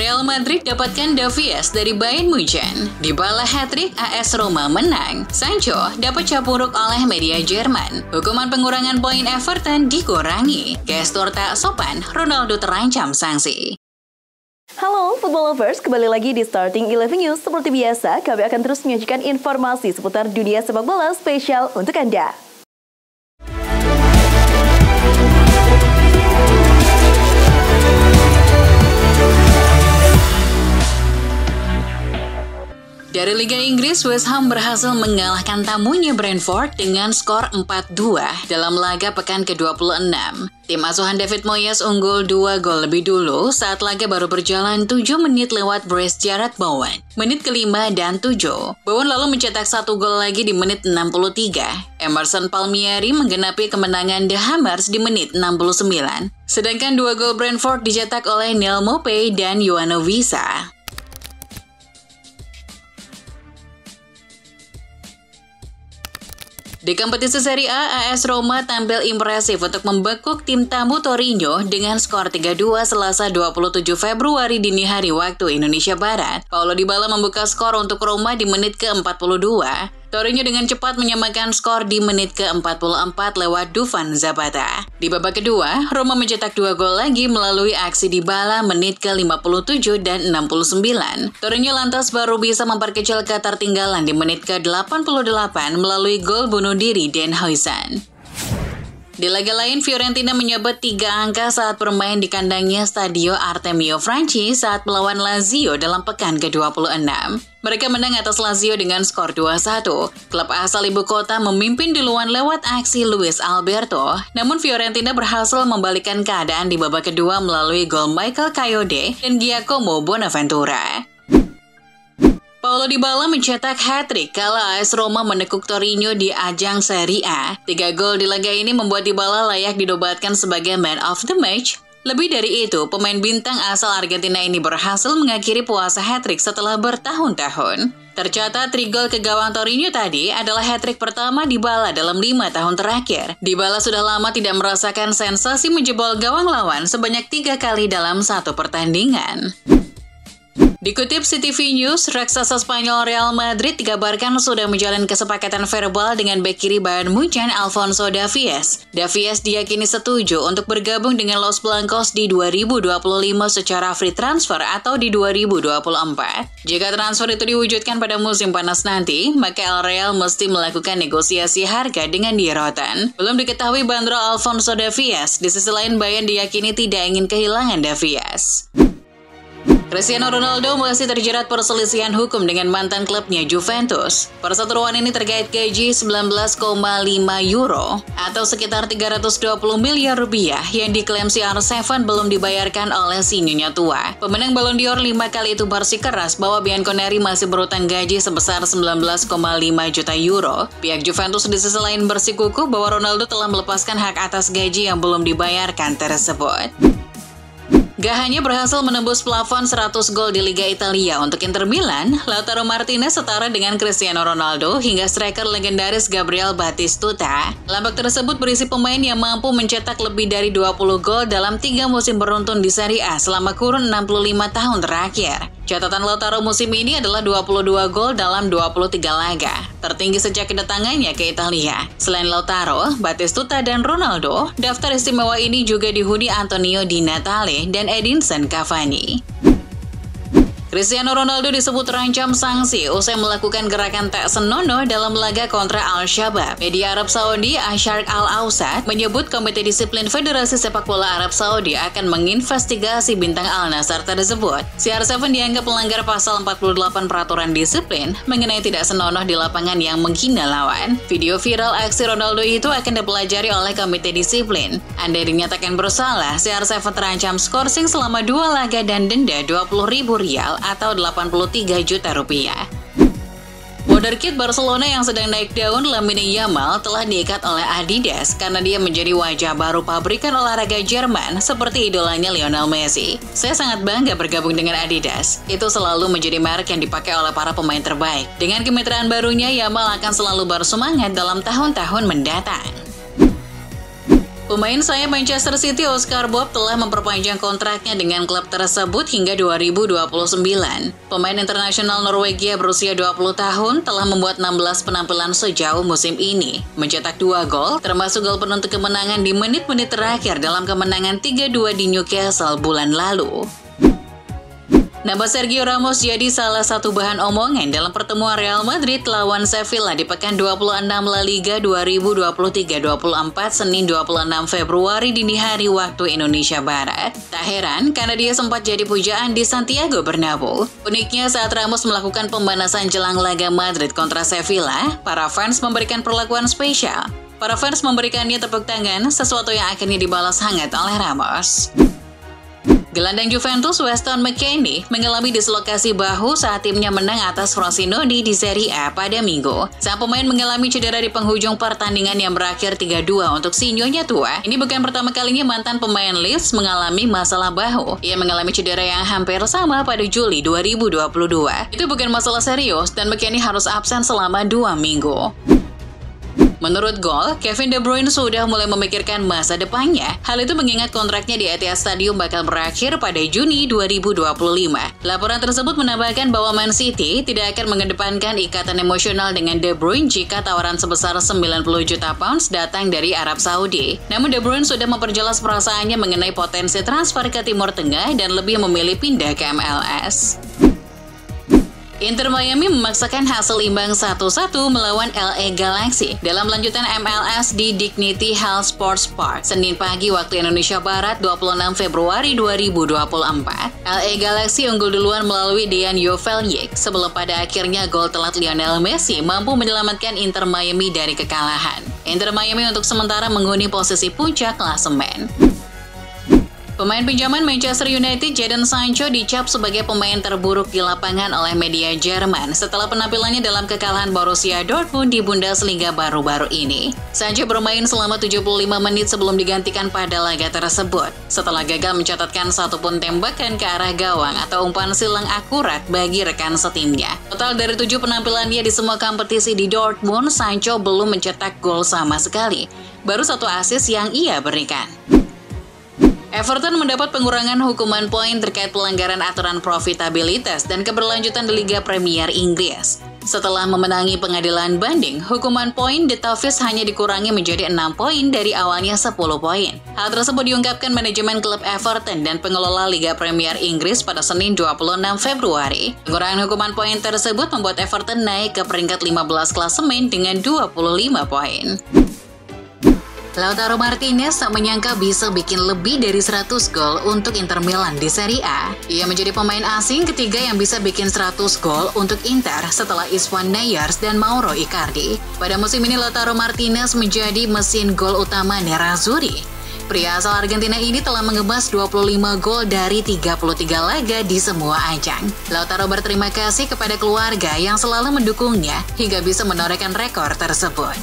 Real Madrid dapatkan Davies dari Bayern Munchen. Dybala hat-trick, AS Roma menang. Sancho dapat cap buruk oleh media Jerman. Hukuman pengurangan poin Everton dikurangi. Gestur tak sopan, Ronaldo terancam sanksi. Halo football lovers, kembali lagi di Starting 11 News. Seperti biasa, kami akan terus menyajikan informasi seputar dunia sepak bola spesial untuk Anda. Dari Liga Inggris, West Ham berhasil mengalahkan tamunya Brentford dengan skor 4-2 dalam laga pekan ke-26. Tim asuhan David Moyes unggul 2 gol lebih dulu saat laga baru berjalan 7 menit lewat brace Jarrod Bowen. Menit ke-5 dan 7. Bowen lalu mencetak 1 gol lagi di menit 63. Emerson Palmieri menggenapi kemenangan The Hammers di menit 69. Sedangkan 2 gol Brentford dicetak oleh Neal Maupay dan Yoano Wissa. Di kompetisi Serie A, AS Roma tampil impresif untuk membekuk tim tamu Torino dengan skor 3-2 Selasa 27 Februari dini hari waktu Indonesia Barat. Paulo Dybala membuka skor untuk Roma di menit ke-42. Torino dengan cepat menyamakan skor di menit ke-44 lewat Dufan Zapata. Di babak kedua, Roma mencetak 2 gol lagi melalui aksi Dybala menit ke-57 dan 69. Torino lantas baru bisa memperkecil ketertinggalan di menit ke-88 melalui gol bunuh diri Den Huijsen. Di laga lain, Fiorentina menyabet 3 angka saat bermain di kandangnya Stadio Artemio Franchi saat melawan Lazio dalam pekan ke-26. Mereka menang atas Lazio dengan skor 2-1. Klub asal ibu kota memimpin duluan lewat aksi Luis Alberto, namun Fiorentina berhasil membalikkan keadaan di babak kedua melalui gol Michael Kayode dan Giacomo Bonaventura. Paulo Dybala mencetak hat-trick kala AS Roma menekuk Torino di ajang Serie A. 3 gol di laga ini membuat Dybala layak dinobatkan sebagai man of the match. Lebih dari itu, pemain bintang asal Argentina ini berhasil mengakhiri puasa hat-trick setelah bertahun-tahun. Tercatat 3 gol ke gawang Torino tadi adalah hat-trick pertama Dybala dalam 5 tahun terakhir. Dybala sudah lama tidak merasakan sensasi menjebol gawang lawan sebanyak 3 kali dalam satu pertandingan. Dikutip CTV News, raksasa Spanyol Real Madrid dikabarkan sudah menjalin kesepakatan verbal dengan bek kiri Bayern Munchen Alphonso Davies. Davies diyakini setuju untuk bergabung dengan Los Blancos di 2025 secara free transfer atau di 2024. Jika transfer itu diwujudkan pada musim panas nanti, maka El Real mesti melakukan negosiasi harga dengan Die Rotten. Belum diketahui bandrol Alphonso Davies. Di sisi lain, Bayern diyakini tidak ingin kehilangan Davies. Cristiano Ronaldo masih terjerat perselisihan hukum dengan mantan klubnya Juventus. Perseteruan ini terkait gaji 19,5 euro atau sekitar 320 miliar rupiah yang diklaim CR7 belum dibayarkan oleh si nyonya tua. Pemenang Ballon d'Or 5 kali itu bersikeras bahwa Bianconeri masih berutang gaji sebesar 19,5 juta euro. Pihak Juventus di sisi lain bersikukuh bahwa Ronaldo telah melepaskan hak atas gaji yang belum dibayarkan tersebut. Gak hanya berhasil menembus plafon 100 gol di Liga Italia untuk Inter Milan, Lautaro Martinez setara dengan Cristiano Ronaldo hingga striker legendaris Gabriel Batistuta. Lambak tersebut berisi pemain yang mampu mencetak lebih dari 20 gol dalam 3 musim beruntun di Serie A selama kurun 65 tahun terakhir. Catatan Lautaro musim ini adalah 22 gol dalam 23 laga, tertinggi sejak kedatangannya ke Italia. Selain Lautaro, Batistuta dan Ronaldo, daftar istimewa ini juga dihuni Antonio Di Natale dan Edinson Cavani. Cristiano Ronaldo disebut terancam sanksi usai melakukan gerakan tak senonoh dalam laga kontra Al-Shabaab. Media Arab Saudi Asharq Al-Awsat menyebut Komite Disiplin Federasi Sepak Bola Arab Saudi akan menginvestigasi bintang Al-Nassr tersebut. CR7 dianggap melanggar pasal 48 peraturan disiplin mengenai tidak senonoh di lapangan yang menghina lawan. Video viral aksi Ronaldo itu akan dipelajari oleh Komite Disiplin. Andai dinyatakan bersalah, CR7 terancam skorsing selama 2 laga dan denda Rp20.000 atau 83 juta rupiah. Wonderkid Barcelona yang sedang naik daun, Lamine Yamal, telah diikat oleh Adidas karena dia menjadi wajah baru pabrikan olahraga Jerman seperti idolanya Lionel Messi. Saya sangat bangga bergabung dengan Adidas. Itu selalu menjadi merek yang dipakai oleh para pemain terbaik. Dengan kemitraan barunya, Yamal akan selalu bersemangat dalam tahun-tahun mendatang. Pemain sayap Manchester City Oscar Bob telah memperpanjang kontraknya dengan klub tersebut hingga 2029. Pemain internasional Norwegia berusia 20 tahun telah membuat 16 penampilan sejauh musim ini, mencetak 2 gol, termasuk gol penentu kemenangan di menit-menit terakhir dalam kemenangan 3-2 di Newcastle bulan lalu. Nama Sergio Ramos jadi salah satu bahan omongan dalam pertemuan Real Madrid lawan Sevilla di pekan 26 La Liga 2023-24 Senin 26 Februari dini hari waktu Indonesia Barat. Tak heran karena dia sempat jadi pujaan di Santiago Bernabeu. Uniknya saat Ramos melakukan pemanasan jelang laga Madrid kontra Sevilla, para fans memberikan perlakuan spesial. Para fans memberikannya tepuk tangan, sesuatu yang akhirnya dibalas hangat oleh Ramos. Gelandang Juventus Weston McKennie mengalami dislokasi bahu saat timnya menang atas Frosinone di Serie A pada Minggu. Sang pemain mengalami cedera di penghujung pertandingan yang berakhir 3-2 untuk si nyonya tua. Ini bukan pertama kalinya mantan pemain Leeds mengalami masalah bahu. Ia mengalami cedera yang hampir sama pada Juli 2022. Itu bukan masalah serius dan McKennie harus absen selama 2 minggu. Menurut Goal, Kevin De Bruyne sudah mulai memikirkan masa depannya. Hal itu mengingat kontraknya di Etihad Stadium bakal berakhir pada Juni 2025. Laporan tersebut menambahkan bahwa Man City tidak akan mengedepankan ikatan emosional dengan De Bruyne jika tawaran sebesar 90 juta pounds datang dari Arab Saudi. Namun De Bruyne sudah memperjelas perasaannya mengenai potensi transfer ke Timur Tengah dan lebih memilih pindah ke MLS. Inter Miami memaksakan hasil imbang 1-1 melawan LA Galaxy dalam lanjutan MLS di Dignity Health Sports Park, Senin pagi waktu Indonesia Barat 26 Februari 2024. LA Galaxy unggul duluan melalui Dejan Joveljic sebelum pada akhirnya gol telat Lionel Messi mampu menyelamatkan Inter Miami dari kekalahan. Inter Miami untuk sementara menghuni posisi puncak klasemen. Pemain pinjaman Manchester United Jadon Sancho dicap sebagai pemain terburuk di lapangan oleh media Jerman setelah penampilannya dalam kekalahan Borussia Dortmund di Bundesliga baru-baru ini. Sancho bermain selama 75 menit sebelum digantikan pada laga tersebut, setelah gagal mencatatkan satu pun tembakan ke arah gawang atau umpan silang akurat bagi rekan setimnya. Total dari 7 penampilannya di semua kompetisi di Dortmund, Sancho belum mencetak gol sama sekali, baru 1 assist yang ia berikan. Everton mendapat pengurangan hukuman poin terkait pelanggaran aturan profitabilitas dan keberlanjutan di Liga Premier Inggris. Setelah memenangi pengadilan banding, hukuman poin The Toffees hanya dikurangi menjadi 6 poin dari awalnya 10 poin. Hal tersebut diungkapkan manajemen klub Everton dan pengelola Liga Premier Inggris pada Senin 26 Februari. Pengurangan hukuman poin tersebut membuat Everton naik ke peringkat 15 klasemen dengan 25 poin. Lautaro Martinez tak menyangka bisa bikin lebih dari 100 gol untuk Inter Milan di Serie A. Ia menjadi pemain asing ketiga yang bisa bikin 100 gol untuk Inter setelah Iswan Neyers dan Mauro Icardi. Pada musim ini Lautaro Martinez menjadi mesin gol utama Nerazzurri. Pria asal Argentina ini telah mengebas 25 gol dari 33 laga di semua ajang. Lautaro berterima kasih kepada keluarga yang selalu mendukungnya hingga bisa menorehkan rekor tersebut.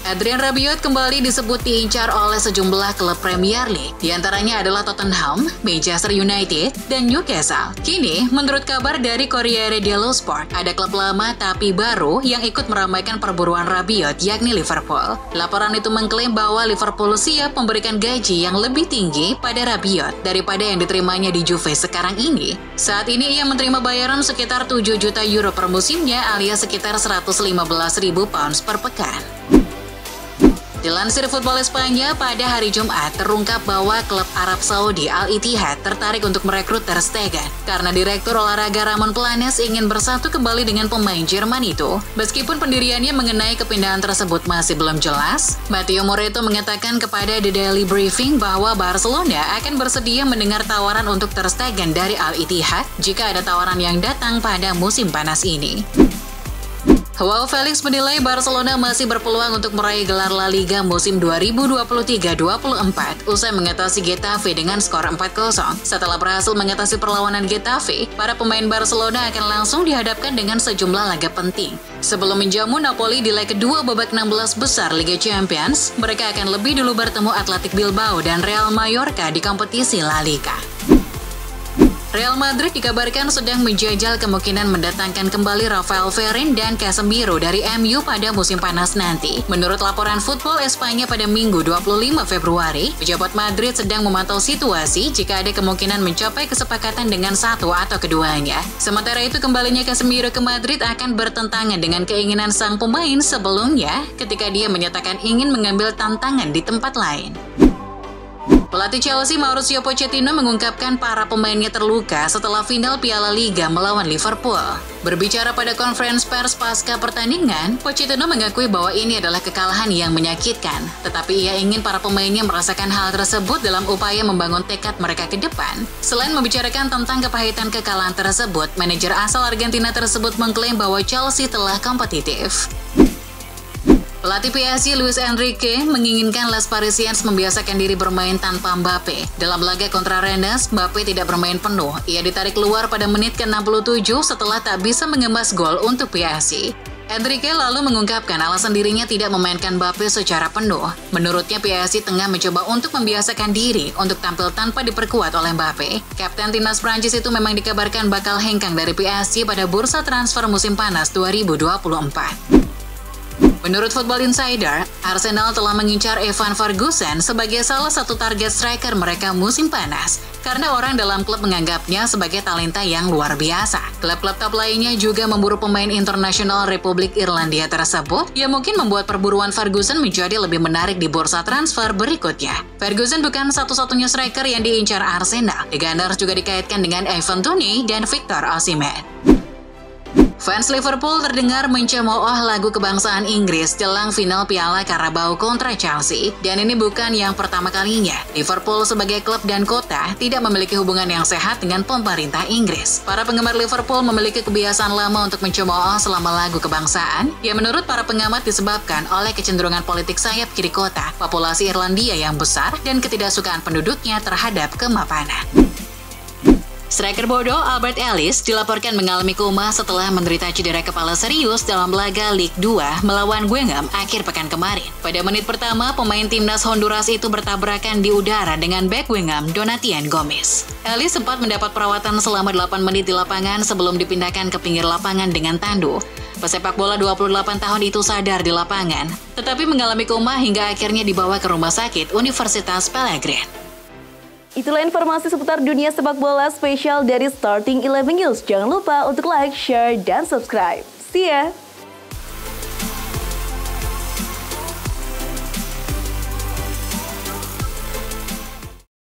Adrien Rabiot kembali disebut diincar oleh sejumlah klub Premier League. Di antaranya adalah Tottenham, Manchester United, dan Newcastle. Kini, menurut kabar dari Corriere dello Sport, ada klub lama tapi baru yang ikut meramaikan perburuan Rabiot, yakni Liverpool. Laporan itu mengklaim bahwa Liverpool siap memberikan gaji yang lebih tinggi pada Rabiot daripada yang diterimanya di Juve sekarang ini. Saat ini ia menerima bayaran sekitar 7 juta euro per musimnya alias sekitar 115.000 pounds per pekan. Dilansir Football Espanya, pada hari Jumat terungkap bahwa klub Arab Saudi Al-Ittihad tertarik untuk merekrut Ter Stegen karena Direktur Olahraga Ramon Planes ingin bersatu kembali dengan pemain Jerman itu. Meskipun pendiriannya mengenai kepindahan tersebut masih belum jelas, Matteo Moretto mengatakan kepada The Daily Briefing bahwa Barcelona akan bersedia mendengar tawaran untuk Ter Stegen dari Al-Ittihad jika ada tawaran yang datang pada musim panas ini. Joao Felix menilai Barcelona masih berpeluang untuk meraih gelar La Liga musim 2023-24 usai mengatasi Getafe dengan skor 4-0. Setelah berhasil mengatasi perlawanan Getafe, para pemain Barcelona akan langsung dihadapkan dengan sejumlah laga penting. Sebelum menjamu Napoli di leg kedua babak 16 besar Liga Champions, mereka akan lebih dulu bertemu Athletic Bilbao dan Real Mallorca di kompetisi La Liga. Real Madrid dikabarkan sedang menjajal kemungkinan mendatangkan kembali Rafael Varane dan Casemiro dari MU pada musim panas nanti. Menurut laporan Football Espanya pada Minggu 25 Februari, pejabat Madrid sedang memantau situasi jika ada kemungkinan mencapai kesepakatan dengan satu atau keduanya. Sementara itu, kembalinya Casemiro ke Madrid akan bertentangan dengan keinginan sang pemain sebelumnya ketika dia menyatakan ingin mengambil tantangan di tempat lain. Pelatih Chelsea Mauricio Pochettino mengungkapkan para pemainnya terluka setelah final Piala Liga melawan Liverpool. Berbicara pada konferensi pers pasca pertandingan, Pochettino mengakui bahwa ini adalah kekalahan yang menyakitkan. Tetapi ia ingin para pemainnya merasakan hal tersebut dalam upaya membangun tekad mereka ke depan. Selain membicarakan tentang kepahitan kekalahan tersebut, manajer asal Argentina tersebut mengklaim bahwa Chelsea telah kompetitif. Pelatih PSG Luis Enrique menginginkan Les Parisiens membiasakan diri bermain tanpa Mbappe. Dalam laga kontra Rennes, Mbappe tidak bermain penuh. Ia ditarik keluar pada menit ke-67 setelah tak bisa mengemas gol untuk PSG. Enrique lalu mengungkapkan alasan dirinya tidak memainkan Mbappe secara penuh. Menurutnya PSG tengah mencoba untuk membiasakan diri untuk tampil tanpa diperkuat oleh Mbappe. Kapten timnas Prancis itu memang dikabarkan bakal hengkang dari PSG pada bursa transfer musim panas 2024. Menurut Football Insider, Arsenal telah mengincar Evan Ferguson sebagai salah satu target striker mereka musim panas karena orang dalam klub menganggapnya sebagai talenta yang luar biasa. Klub-klub top lainnya juga memburu pemain internasional Republik Irlandia tersebut yang mungkin membuat perburuan Ferguson menjadi lebih menarik di bursa transfer berikutnya. Ferguson bukan satu-satunya striker yang diincar Arsenal. The Gunners juga dikaitkan dengan Ivan Toney dan Victor Osimhen. Fans Liverpool terdengar mencemooh lagu kebangsaan Inggris jelang final Piala Carabao kontra Chelsea. Dan ini bukan yang pertama kalinya. Liverpool sebagai klub dan kota tidak memiliki hubungan yang sehat dengan pemerintah Inggris. Para penggemar Liverpool memiliki kebiasaan lama untuk mencemooh selama lagu kebangsaan, yang menurut para pengamat disebabkan oleh kecenderungan politik sayap kiri kota, populasi Irlandia yang besar, dan ketidaksukaan penduduknya terhadap kemapanan. Striker bodoh Albert Ellis dilaporkan mengalami koma setelah menderita cedera kepala serius dalam laga Ligue 2 melawan Guingamp akhir pekan kemarin. Pada menit pertama, pemain timnas Honduras itu bertabrakan di udara dengan bek Guingamp Donatien Gomez. Ellis sempat mendapat perawatan selama 8 menit di lapangan sebelum dipindahkan ke pinggir lapangan dengan tandu. Pesepak bola 28 tahun itu sadar di lapangan, tetapi mengalami koma hingga akhirnya dibawa ke rumah sakit Universitas Pellegrin. Itulah informasi seputar dunia sepak bola spesial dari Starting 11 News. Jangan lupa untuk like, share, dan subscribe. See ya!